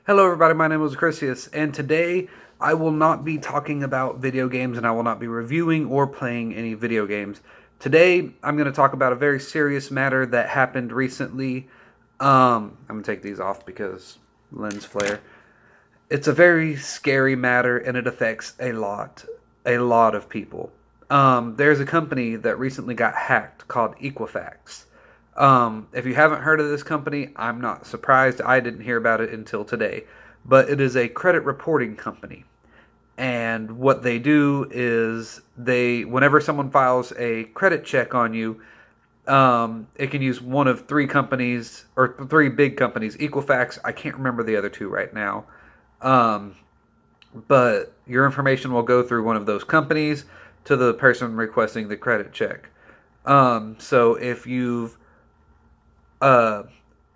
Hello everybody, my name is Chrysius, and today I will not be talking about video games and I will not be reviewing or playing any video games. Today I'm going to talk about a very serious matter that happened recently. I'm going to take these off because lens flare. It's a very scary matter and it affects a lot of people. There's a company that recently got hacked called Equifax. If you haven't heard of this company, I'm not surprised. I didn't hear about it until today. But it is a credit reporting company. And what they do is whenever someone files a credit check on you, it can use one of three companies, or three big companies. Equifax, I can't remember the other two right now. Um, but your information will go through one of those companies to the person requesting the credit check. So if you've uh,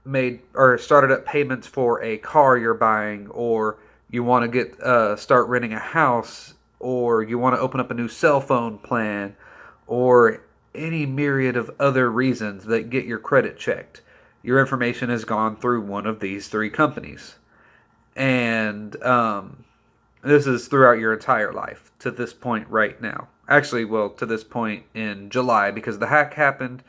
made or started up payments for a car you're buying, or you want to get start renting a house, or you want to open up a new cell phone plan, or any myriad of other reasons that get your credit checked, your information has gone through one of these three companies. And this is throughout your entire life to this point right now. Actually, well, to this point in July, because the hack happened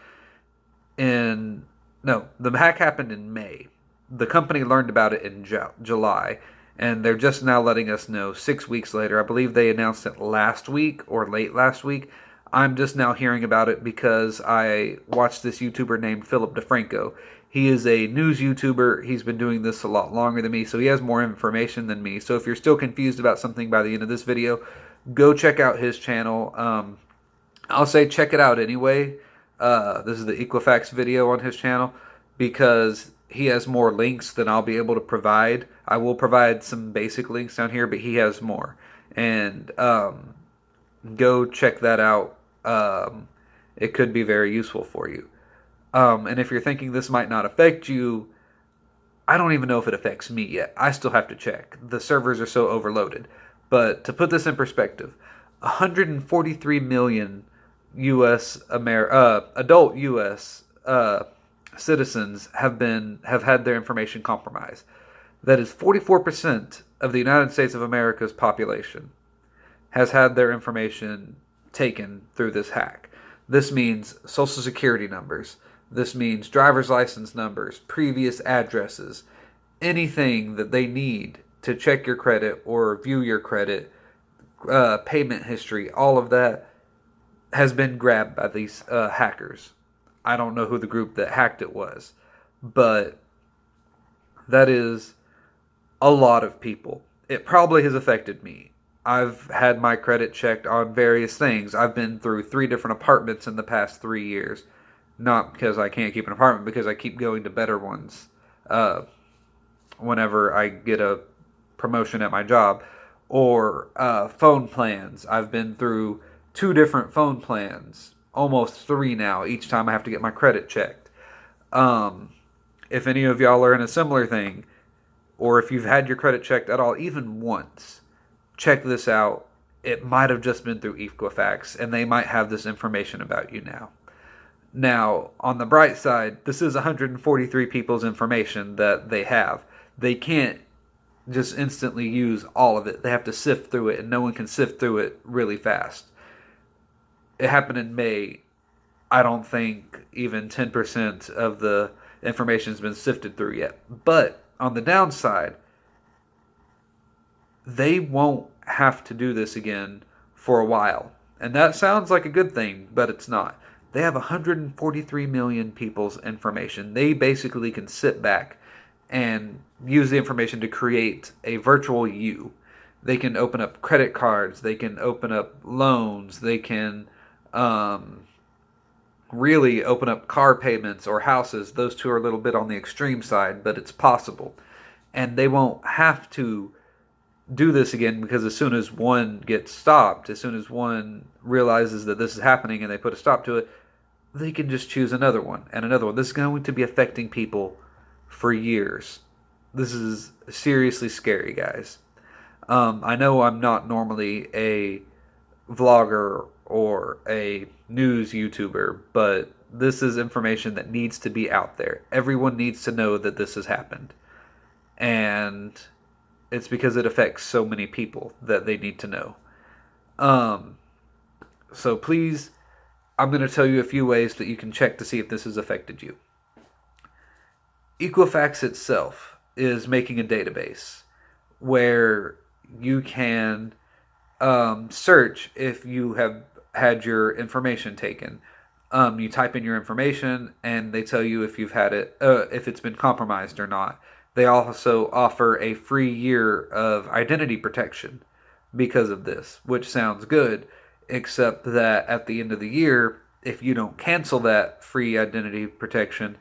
in no, the hack happened in May. The company learned about it in July, and they're just now letting us know 6 weeks later. I believe they announced it last week or late last week. I'm just now hearing about it because I watched this YouTuber named Philip DeFranco. He is a news YouTuber. He's been doing this a lot longer than me, so he has more information than me. So if you're still confused about something by the end of this video, go check out his channel. I'll say check it out anyway. This is the Equifax video on his channel because he has more links than I'll be able to provide. I will provide some basic links down here, but he has more. And go check that out. It could be very useful for you. And if you're thinking this might not affect you, I don't even know if it affects me yet. I still have to check. The servers are so overloaded. But to put this in perspective, 143 million adult U.S. Citizens have had their information compromised. That is 44% of the United States of America's population has had their information taken through this hack. This means social security numbers. This means driver's license numbers, previous addresses, anything that they need to check your credit or view your credit, payment history, all of that has been grabbed by these hackers. I don't know who the group that hacked it was, but that is a lot of people. It probably has affected me. I've had my credit checked on various things. I've been through 3 different apartments in the past 3 years. Not because I can't keep an apartment, because I keep going to better ones whenever I get a promotion at my job. Or phone plans. I've been through 2 different phone plans, almost 3 now, each time I have to get my credit checked. If any of y'all are in a similar thing, or if you've had your credit checked at all, even once, check this out. It might have just been through Equifax, and they might have this information about you now. Now, on the bright side, this is 143 people's information that they have. They can't just instantly use all of it. They have to sift through it, and no one can sift through it really fast. It happened in May. I don't think even 10% of the information has been sifted through yet. But on the downside, they won't have to do this again for a while. And that sounds like a good thing, but it's not. They have 143 million people's information. They basically can sit back and use the information to create a virtual you. They can open up credit cards. They can open up loans. They can really open up car payments or houses. Those two are a little bit on the extreme side, but it's possible. And they won't have to do this again, because as soon as one gets stopped, as soon as one realizes that this is happening and they put a stop to it, they can just choose another one and another one. This is going to be affecting people for years. This is seriously scary, guys. I know I'm not normally a vlogger or a news YouTuber, but this is information that needs to be out there. Everyone needs to know that this has happened. and it's because it affects so many people that they need to know. Um, so please, I'm going to tell you a few ways that you can check to see if this has affected you. Equifax itself is making a database where you can search if you have had your information taken. You type in your information, and they tell you if you've had it, if it's been compromised or not. They also offer a free year of identity protection because of this, which sounds good, except that at the end of the year, if you don't cancel that free identity protection,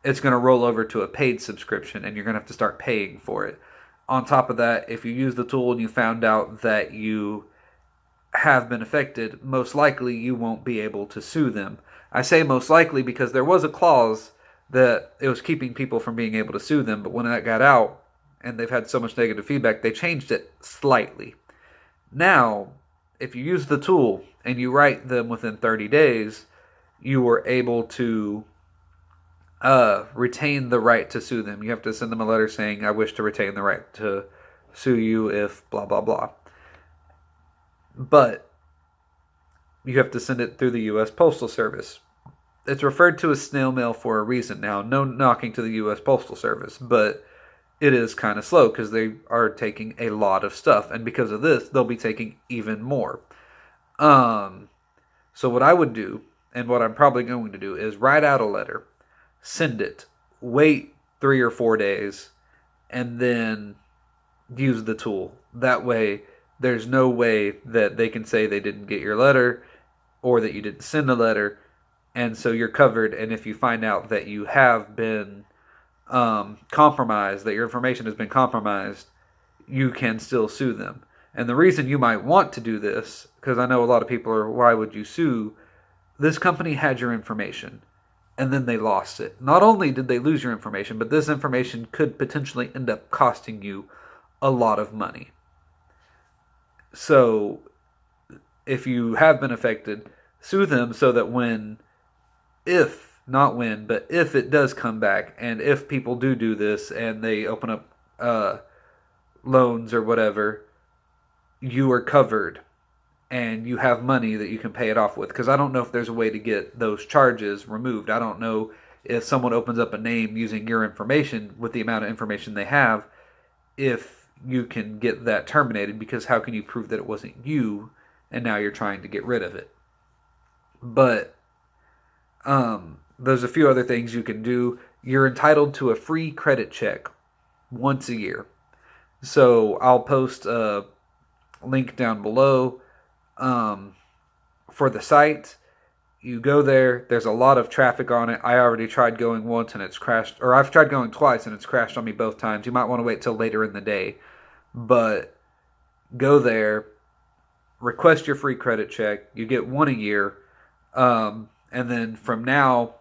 it's going to roll over to a paid subscription, and you're going to have to start paying for it. On top of that, if you use the tool and you found out that you have been affected, most likely you won't be able to sue them. I say most likely because there was a clause that it was keeping people from being able to sue them, but when that got out and they've had so much negative feedback, they changed it slightly. Now, if you use the tool and you write them within 30 days, you were able to retain the right to sue them. You have to send them a letter saying, I wish to retain the right to sue you if blah, blah, blah. But you have to send it through the U.S. Postal Service. It's referred to as snail mail for a reason. Now, no knocking to the U.S. Postal Service, but it is kind of slow because they are taking a lot of stuff. And because of this, they'll be taking even more. So what I would do, and what I'm probably going to do, is write out a letter, send it, wait 3 or 4 days, and then use the tool. That way, there's no way that they can say they didn't get your letter or that you didn't send a letter, and so you're covered. And if you find out that you have been compromised, that your information has been compromised, you can still sue them. And the reason you might want to do this, because I know a lot of people are, why would you sue? This company had your information, and then they lost it. Not only did they lose your information, but this information could potentially end up costing you a lot of money. So, if you have been affected, sue them so that if it does come back, and if people do this, and they open up loans or whatever, you are covered, and you have money that you can pay it off with. Because I don't know if there's a way to get those charges removed. I don't know if someone opens up a name using your information with the amount of information they have, if you can get that terminated, because how can you prove that it wasn't you and now you're trying to get rid of it? But there's a few other things you can do. You're entitled to a free credit check once a year. So I'll post a link down below for the site. You go there, there's a lot of traffic on it. I already tried going once and it's crashed, or I've tried going twice and it's crashed on me both times. You might want to wait till later in the day, but go there, request your free credit check. You get one a year, and then from now,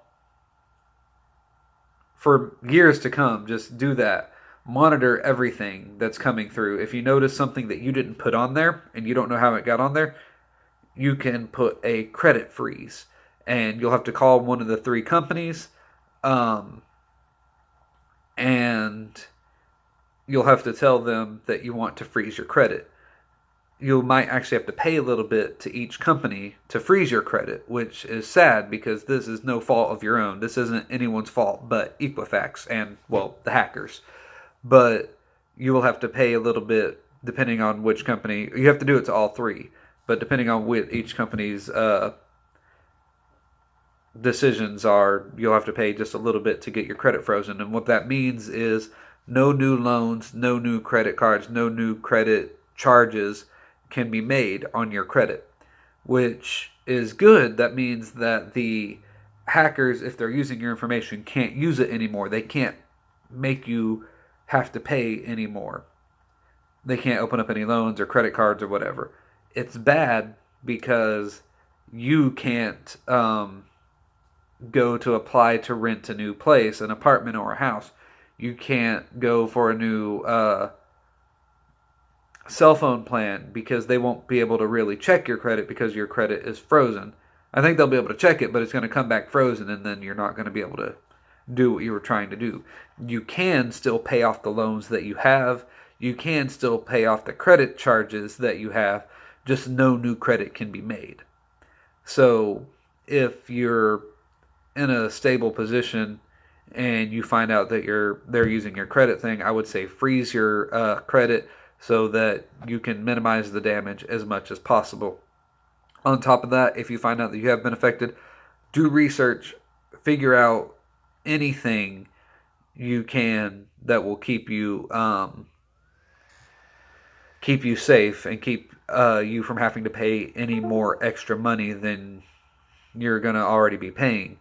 for years to come, just do that. Monitor everything that's coming through. If you notice something that you didn't put on there and you don't know how it got on there, you can put a credit freeze. And you'll have to call one of the 3 companies, and you'll have to tell them that you want to freeze your credit. You might actually have to pay a little bit to each company to freeze your credit, which is sad because this is no fault of your own. This isn't anyone's fault but Equifax and, well, the hackers. But you will have to pay a little bit depending on which company. You have to do it to all 3, but depending on what each company's decisions are, you'll have to pay just a little bit to get your credit frozen. And what that means is no new loans, no new credit cards, no new credit charges can be made on your credit, which is good. That means that the hackers, if they're using your information, can't use it anymore. They can't make you have to pay anymore. They can't open up any loans or credit cards or whatever. It's bad because you can't go to apply to rent a new place, an apartment or a house. You can't go for a new cell phone plan because they won't be able to really check your credit because your credit is frozen. I think they'll be able to check it, but it's going to come back frozen, and then you're not going to be able to do what you were trying to do. You can still pay off the loans that you have. You can still pay off the credit charges that you have, just no new credit can be made. So if you're in a stable position and you find out that they're using your credit thing, I would say freeze your credit so that you can minimize the damage as much as possible. On top of that, if you find out that you have been affected, do research, figure out anything you can that will keep you safe and keep you from having to pay any more extra money than you're going to already be paying.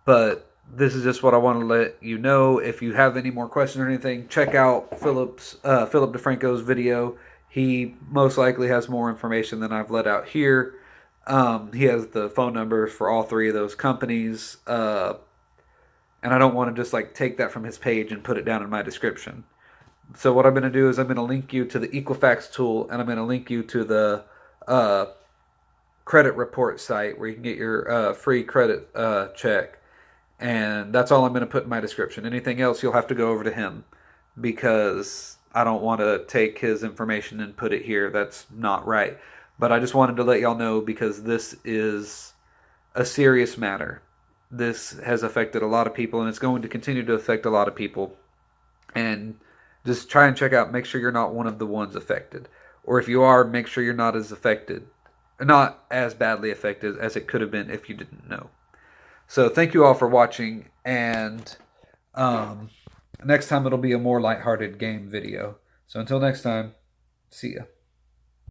But this is just what I want to let you know. If you have any more questions or anything, check out Philip DeFranco's video. He most likely has more information than I've let out here. He has the phone numbers for all three of those companies. And I don't want to just like take that from his page and put it down in my description. So what I'm going to do is I'm going to link you to the Equifax tool, and I'm going to link you to the credit report site where you can get your free credit check. And that's all I'm going to put in my description. Anything else, you'll have to go over to him, because I don't want to take his information and put it here. That's not right. But I just wanted to let y'all know, because this is a serious matter. This has affected a lot of people, and it's going to continue to affect a lot of people. And just try and check out, make sure you're not one of the ones affected. Or if you are, make sure you're not as affected, not as badly affected as it could have been if you didn't know. So thank you all for watching, and next time it'll be a more lighthearted game video. So until next time, see ya.